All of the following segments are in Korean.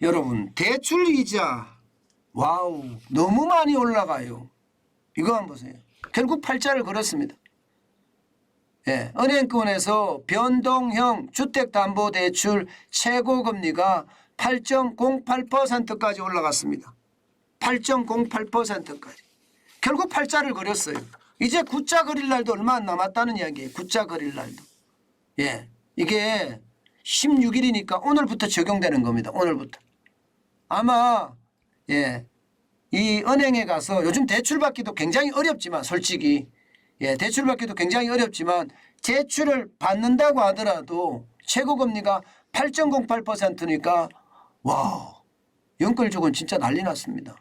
여러분 대출 이자 와우 너무 많이 올라가요. 이거 한번 보세요. 결국 팔자를 걸었습니다. 예, 은행권에서 변동형 주택담보대출 최고금리가 8.08%까지 올라갔습니다. 8.08%까지. 결국 팔자를 그렸어요. 이제 구자 그릴 날도 얼마 안 남았다는 이야기예요. 구자 그릴 날도. 예, 이게 16일이니까 오늘부터 적용되는 겁니다. 오늘부터. 아마 예, 이 은행에 가서 요즘 대출 받기도 굉장히 어렵지만 솔직히 예, 대출 받기도 굉장히 어렵지만 대출을 받는다고 하더라도 최고금리가 8.08%니까 와 연끌족은 진짜 난리 났습니다.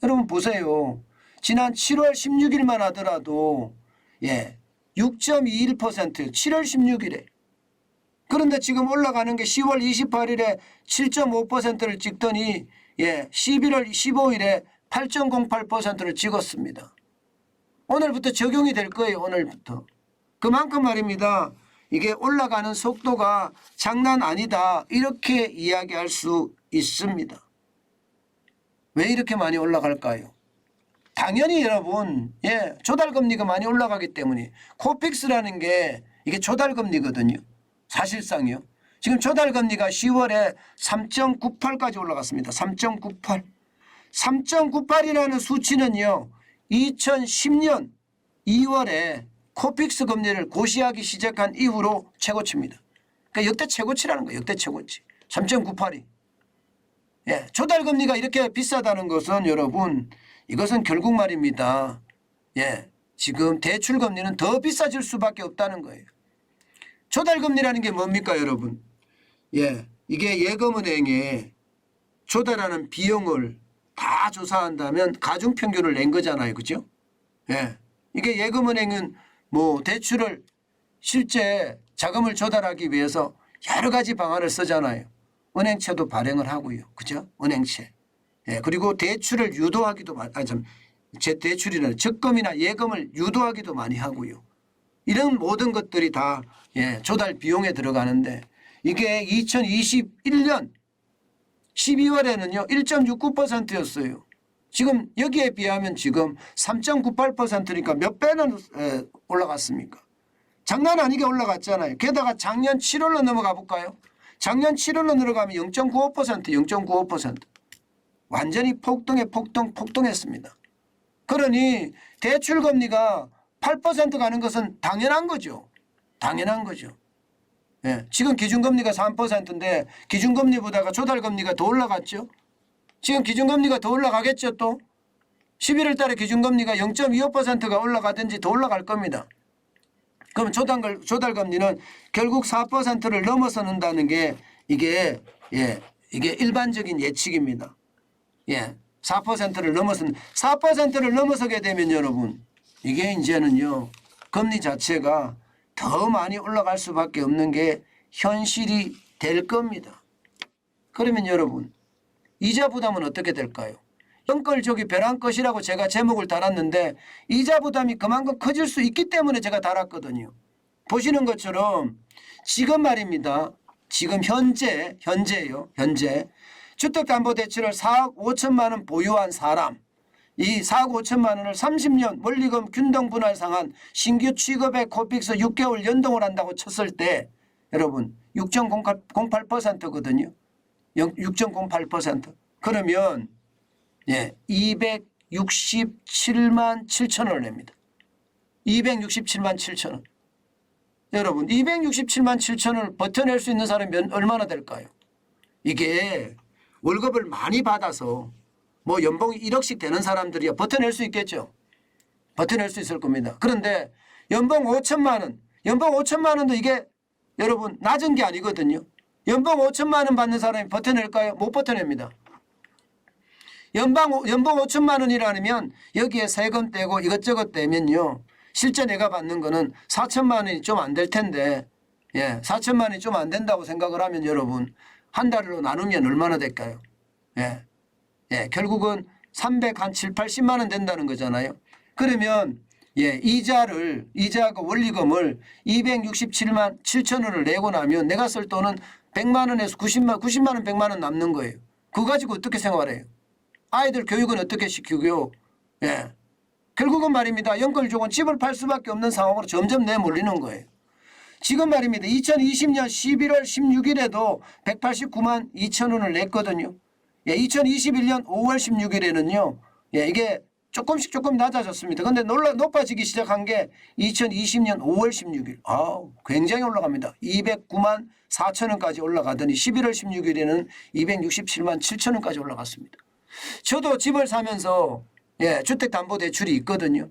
여러분 보세요. 지난 7월 16일만 하더라도 예, 6.21% 7월 16일에 그런데 지금 올라가는 게 10월 28일에 7.5%를 찍더니 예, 11월 15일에 8.08%를 찍었습니다. 오늘부터 적용이 될 거예요. 오늘부터. 그만큼 말입니다. 이게 올라가는 속도가 장난 아니다. 이렇게 이야기할 수 있습니다. 왜 이렇게 많이 올라갈까요? 당연히 여러분 예, 조달금리가 많이 올라가기 때문에 코픽스라는 게 이게 조달금리거든요. 사실상요. 지금 조달금리가 10월에 3.98까지 올라갔습니다. 3.98. 3.98이라는 수치는요. 2010년 2월에 코픽스 금리를 고시하기 시작한 이후로 최고치입니다. 그러니까 역대 최고치라는 거예요. 역대 최고치. 3.98이. 예, 조달금리가 이렇게 비싸다는 것은 여러분 이것은 결국 말입니다. 예, 지금 대출금리는 더 비싸질 수밖에 없다는 거예요. 조달금리라는 게 뭡니까 여러분? 예, 이게 예금은행에 조달하는 비용을 다 조사한다면 가중평균을 낸 거잖아요. 그죠? 예, 이게 예금은행은 뭐 대출을 실제 자금을 조달하기 위해서 여러 가지 방안을 쓰잖아요. 은행채도 발행을 하고요. 그죠? 은행채. 예, 그리고 대출을 유도하기도 대출이나 적금이나 예금을 유도하기도 많이 하고요. 이런 모든 것들이 다 예, 조달 비용에 들어가는데 이게 2021년 12월에는요 1.69%였어요. 지금 여기에 비하면 지금 3.98%니까 몇 배는 올라갔습니까? 장난 아니게 올라갔잖아요. 게다가 작년 7월로 넘어가 볼까요? 작년 7월로 들어가면 0.95%, 0.95%. 완전히 폭등했습니다. 그러니 대출금리가 8% 가는 것은 당연한 거죠. 당연한 거죠. 예, 지금 기준금리가 3%인데 기준금리보다가 조달금리가 더 올라갔죠. 지금 기준금리가 더 올라가겠죠 또. 11월 달에 기준금리가 0.25%가 올라가든지 더 올라갈 겁니다. 그럼 조달금리는 결국 4%를 넘어서는다는 게 이게 예, 이게 일반적인 예측입니다. 예, 4%를 넘어서는 4%를 넘어서게 되면 여러분 이게 이제는요 금리 자체가 더 많이 올라갈 수밖에 없는 게 현실이 될 겁니다. 그러면 여러분 이자 부담은 어떻게 될까요? 연끌족이 벼랑 끝이라고 제가 제목을 달았는데 이자 부담이 그만큼 커질 수 있기 때문에 제가 달았거든요. 보시는 것처럼 지금 말입니다. 지금 현재예요. 현재 주택담보대출을 4억 5천만 원 보유한 사람 이 4억 5천만 원을 30년 원리금 균등분할 상한 신규 취급의 코픽스 6개월 연동을 한다고 쳤을 때 여러분 6.08%거든요. 6.08%. 그러면 예, 267만 7천 원을 냅니다. 267만 7천 원. 여러분 267만 7천 원을 버텨낼 수 있는 사람이 얼마나 될까요? 이게 월급을 많이 받아서 뭐 연봉이 1억씩 되는 사람들이야 버텨낼 수 있겠죠. 버텨낼 수 있을 겁니다. 그런데 연봉 5천만 원. 연봉 5천만 원도 이게 여러분 낮은 게 아니거든요. 연봉 5천만 원 받는 사람이 버텨낼까요? 못 버텨냅니다. 연봉 5천만 원이라면 여기에 세금 떼고 이것저것 떼면요. 실제 내가 받는 거는 4천만 원이 좀 안 될 텐데 예, 4천만 원이 좀 안 된다고 생각을 하면 여러분 한 달로 나누면 얼마나 될까요? 예, 예, 결국은 307, 80만 원 된다는 거잖아요. 그러면 예, 이자하고 원리금을 267만 7천 원을 내고 나면 내가 쓸 돈은 100만 원에서 90만 원, 100만 원 남는 거예요. 그거 가지고 어떻게 생활해요? 아이들 교육은 어떻게 시키고요? 예. 결국은 말입니다. 연끌족은 집을 팔 수밖에 없는 상황으로 점점 내몰리는 거예요. 지금 말입니다. 2020년 11월 16일에도 189만 2천 원을 냈거든요. 예, 2021년 5월 16일에는요. 예, 이게 조금 낮아졌습니다. 그런데 높아지기 시작한 게 2020년 5월 16일. 굉장히 올라갑니다. 209만 4천 원까지 올라가더니 11월 16일에는 267만 7천 원까지 올라갔습니다. 저도 집을 사면서 예, 주택담보대출이 있거든요.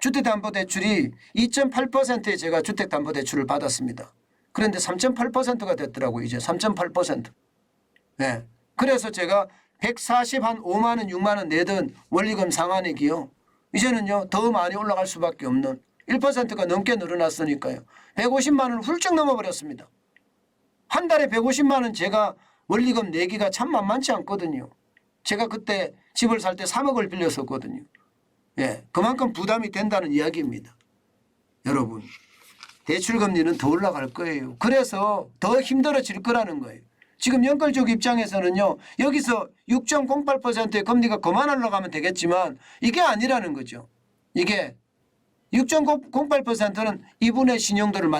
주택담보대출이 2.8%에 제가 주택담보대출을 받았습니다. 그런데 3.8%가 됐더라고요. 이제 3.8%. 예. 그래서 제가 145만 원, 6만 원 내던 원리금 상환액이요. 이제는요 더 많이 올라갈 수밖에 없는 1%가 넘게 늘어났으니까요. 150만 원을 훌쩍 넘어버렸습니다. 한 달에 150만 원 제가 원리금 내기가 참 만만치 않거든요. 제가 그때 집을 살 때 3억을 빌렸었거든요. 예, 그만큼 부담이 된다는 이야기입니다. 여러분, 대출금리는 더 올라갈 거예요. 그래서 더 힘들어질 거라는 거예요. 지금 연끌족 입장에서는요. 여기서 6.08%의 금리가 그만 올라가면 되겠지만 이게 아니라는 거죠. 이게 6.08%는 이분의 신용도를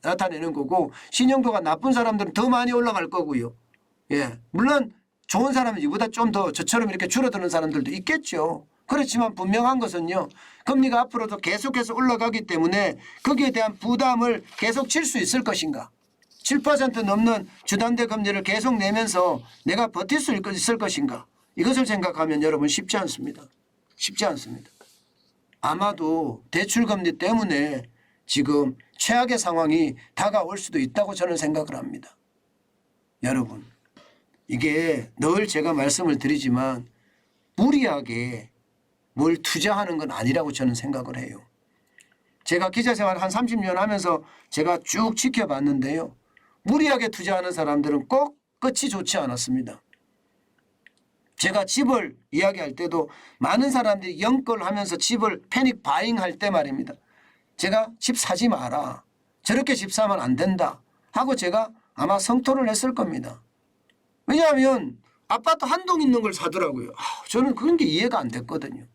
나타내는 거고 신용도가 나쁜 사람들은 더 많이 올라갈 거고요. 예, 물론 좋은 사람은 이보다 좀 더 저처럼 이렇게 줄어드는 사람들도 있겠죠. 그렇지만 분명한 것은요. 금리가 앞으로도 계속해서 올라가기 때문에 거기에 대한 부담을 계속 칠 수 있을 것인가. 7% 넘는 주담대 금리를 계속 내면서 내가 버틸 수 있을 것인가. 이것을 생각하면 여러분 쉽지 않습니다. 쉽지 않습니다. 아마도 대출금리 때문에 지금 최악의 상황이 다가올 수도 있다고 저는 생각을 합니다. 여러분, 이게 늘 제가 말씀을 드리지만 무리하게 뭘 투자하는 건 아니라고 저는 생각을 해요. 제가 기자생활 한 30년 하면서 제가 쭉 지켜봤는데요. 무리하게 투자하는 사람들은 꼭 끝이 좋지 않았습니다. 제가 집을 이야기할 때도 많은 사람들이 연끌하면서 집을 패닉 바잉할 때 말입니다. 제가 집 사지 마라. 저렇게 집 사면 안 된다. 하고 제가 아마 성토를 했을 겁니다. 왜냐하면 아파트 한 동 있는 걸 사더라고요. 저는 그런 게 이해가 안 됐거든요.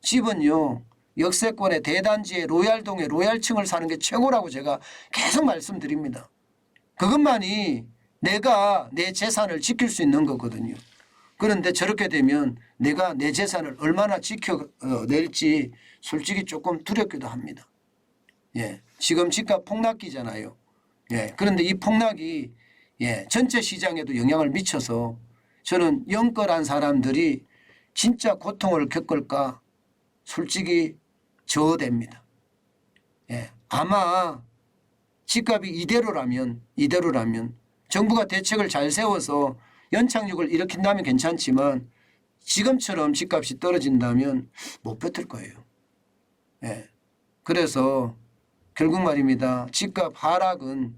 집은요. 역세권의 대단지의 로얄동의 로얄층을 사는 게 최고라고 제가 계속 말씀드립니다. 그것만이 내가 내 재산을 지킬 수 있는 거거든요. 그런데 저렇게 되면 내가 내 재산을 얼마나 지켜낼지 솔직히 조금 두렵기도 합니다. 예, 지금 집값 폭락기잖아요. 예, 그런데 이 폭락이 전체 시장에도 영향을 미쳐서 저는 연끌한 사람들이 진짜 고통을 겪을까 솔직히 저어됩니다. 예, 아마 집값이 이대로라면 정부가 대책을 잘 세워서 연착륙을 일으킨다면 괜찮지만 지금처럼 집값이 떨어진다면 못 버틸 거예요. 예. 그래서 결국 말입니다. 집값 하락은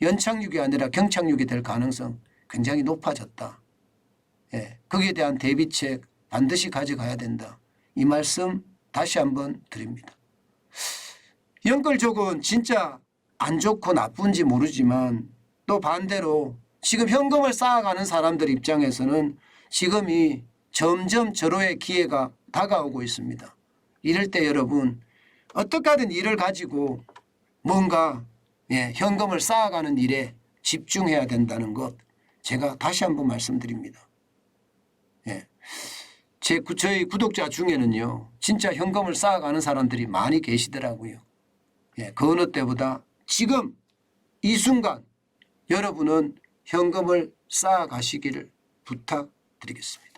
연착륙이 아니라 경착륙이 될 가능성 굉장히 높아졌다. 예. 거기에 대한 대비책 반드시 가져가야 된다. 이 말씀 다시 한번 드립니다. 연끌족은 진짜 안 좋고 나쁜지 모르지만 또 반대로 지금 현금을 쌓아가는 사람들 입장에서는 지금이 점점 절호의 기회가 다가오고 있습니다. 이럴 때 여러분 어떻게 하든 일을 가지고 뭔가 현금을 쌓아가는 일에 집중해야 된다는 것 제가 다시 한번 말씀드립니다. 저희 구독자 중에는요. 진짜 현금을 쌓아가는 사람들이 많이 계시더라고요. 그 어느 때보다 지금 이 순간 여러분은 현금을 쌓아가시기를 부탁드리겠습니다.